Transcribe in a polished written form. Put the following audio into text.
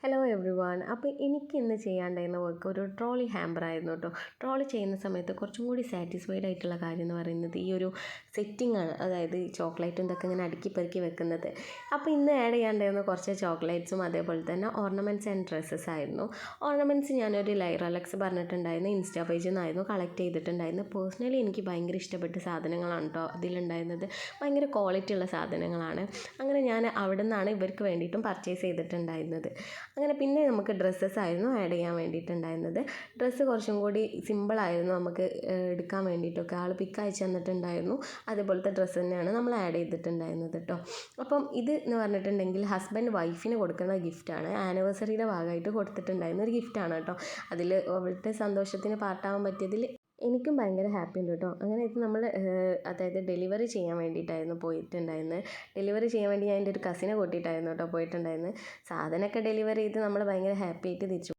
Hello every one. അപ്പോൾ എനിക്ക് ഇന്ന് ചെയ്യാണ്ടായിരുന്ന വർക്ക് ഒരു ട്രോളി ഹാമ്പർ ആയിരുന്നു കേട്ടോ. ട്രോളി ചെയ്യുന്ന സമയത്ത് കുറച്ചും കൂടി സാറ്റിസ്ഫൈഡ് ആയിട്ടുള്ള കാര്യം എന്ന് പറയുന്നത് ഈ ഒരു സെറ്റിംഗ് ആണ്. അതായത് ഈ ചോക്ലേറ്റും ഇതൊക്കെ ഇങ്ങനെ അടുക്കി പെറുക്കി വെക്കുന്നത്. അപ്പോൾ ഇന്ന് ആഡ് ചെയ്യാണ്ടായിരുന്ന കുറച്ച് ചോക്ലേറ്റ്സും അതേപോലെ തന്നെ ഓർണമെൻറ്റ്സ് ആൻഡ് ഡ്രസ്സസ് ആയിരുന്നു. ഓർണമെൻറ്റ്സ് ഞാനൊരു ലൈറലക്സ് പറഞ്ഞിട്ടുണ്ടായിരുന്നു ഇൻസ്റ്റാ പേജിൽ നിന്നായിരുന്നു കളക്ട് ചെയ്തിട്ടുണ്ടായിരുന്നത്. പേഴ്സണലി എനിക്ക് ഭയങ്കര ഇഷ്ടപ്പെട്ട സാധനങ്ങളാണ് കേട്ടോ അതിലുണ്ടായിരുന്നത്. ഭയങ്കര ക്വാളിറ്റി ഉള്ള സാധനങ്ങളാണ്. അങ്ങനെ ഞാൻ അവിടെ നിന്നാണ് ഇവർക്ക് വേണ്ടിയിട്ടും പർച്ചേസ് ചെയ്തിട്ടുണ്ടായിരുന്നത്. അങ്ങനെ പിന്നെ നമുക്ക് ഡ്രസ്സസ് ആയിരുന്നു ആഡ് ചെയ്യാൻ വേണ്ടിയിട്ടുണ്ടായിരുന്നത്. ഡ്രസ്സ് കുറച്ചും കൂടി സിമ്പിളായിരുന്നു നമുക്ക് എടുക്കാൻ വേണ്ടിയിട്ടൊക്കെ. ആൾ പിക്ക് അയച്ചു തന്നിട്ടുണ്ടായിരുന്നു. അതേപോലത്തെ ഡ്രസ്സ് തന്നെയാണ് നമ്മൾ ആഡ് ചെയ്തിട്ടുണ്ടായിരുന്നത് കേട്ടോ. അപ്പം ഇത് എന്ന് പറഞ്ഞിട്ടുണ്ടെങ്കിൽ ഹസ്ബൻഡ് വൈഫിന് കൊടുക്കുന്ന ഗിഫ്റ്റാണ്. ആനിവേഴ്സറിയുടെ ഭാഗമായിട്ട് കൊടുത്തിട്ടുണ്ടായിരുന്ന ഒരു ഗിഫ്റ്റാണ് കേട്ടോ. അതിൽ അവളുടെ സന്തോഷത്തിന് പാർട്ടാവാൻ പറ്റിയതിൽ എനിക്കും ഭയങ്കര ഹാപ്പി ഉണ്ട് കേട്ടോ. അങ്ങനെ ഇത് നമ്മൾ അതായത് ഡെലിവറി ചെയ്യാൻ വേണ്ടിയിട്ടായിരുന്നു പോയിട്ടുണ്ടായിരുന്നത്. ഡെലിവറി ചെയ്യാൻ വേണ്ടി ഞാൻ എൻ്റെ ഒരു കസിനെ കൂട്ടിയിട്ടായിരുന്നു കേട്ടോ പോയിട്ടുണ്ടായിരുന്നത്. സാധനമൊക്കെ ഡെലിവറി ചെയ്ത് നമ്മൾ ഭയങ്കര ഹാപ്പി ആയിട്ട് തിരിച്ചു